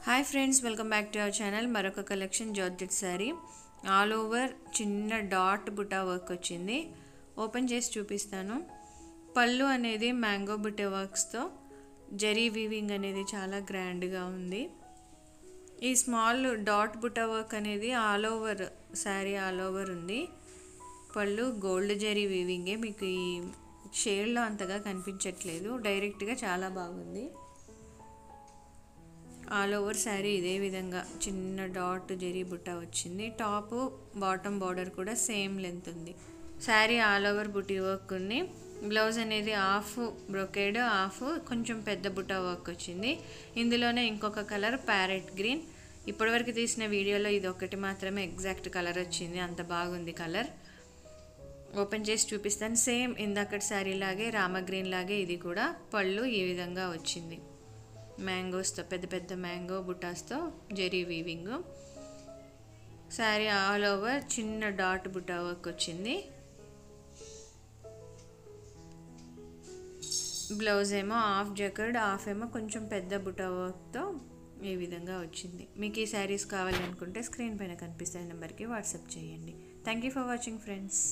Hi friends, welcome back to our channel. మరొక collection georgette sari all over చిన్న dot buta work వచ్చింది. Open చేసి చూపిస్తాను. పళ్ళు అనేది మ్యాంగో బుటా వర్క్స్తో జరీ వీవింగ్ అనేది చాలా గ్రాండ్గా ఉంది. ఈ స్మాల్ డాట్ బుటా వర్క్ అనేది all over sari all over ఉంది. పళ్ళు గోల్డ్ జరీ వీవింగే, మీకు ఈ షేడ్లో అంతగా కనిపించట్లేదు, డైరెక్ట్గా చాలా బాగుంది. ఆల్ ఓవర్ శారీ ఇదే విధంగా చిన్న డాట్ జరీ బుట్ట వచ్చింది. టాప్ బాటమ్ బార్డర్ కూడా సేమ్ లెంత్ ఉంది. శారీ ఆల్ ఓవర్ బుటీ వర్క్ ఉంది. బ్లౌజ్ అనేది హాఫ్ బ్రొకేడ్, హాఫ్ కొంచెం పెద్ద బుట్ట వర్క్ వచ్చింది. ఇందులోనే ఇంకొక కలర్ ప్యారెట్ గ్రీన్. ఇప్పటివరకు తీసిన వీడియోలో ఇది ఒకటి మాత్రమే ఎగ్జాక్ట్ కలర్ వచ్చింది, అంత బాగుంది కలర్. ఓపెన్ చేసి చూపిస్తాను. సేమ్ ఇందాకటి శారీ లాగే రామ గ్రీన్ లాగే ఇది కూడా పళ్ళు ఈ విధంగా వచ్చింది. మ్యాంగోస్తో పెద్ద పెద్ద మ్యాంగో బుటాస్తో zari weaving. Sari all over చిన్న డాట్ బుటా వర్క్ వచ్చింది. బ్లౌజ్ ఏమో హాఫ్ జకర్డ్, హాఫ్ ఏమో కొంచెం పెద్ద బుటా వర్క్తో ఈ విధంగా వచ్చింది. మీకు ఈ శారీస్ కావాలనుకుంటే స్క్రీన్ పైన కనిపిస్తున్న నెంబర్కి వాట్సాప్ చేయండి. Thank you for watching friends.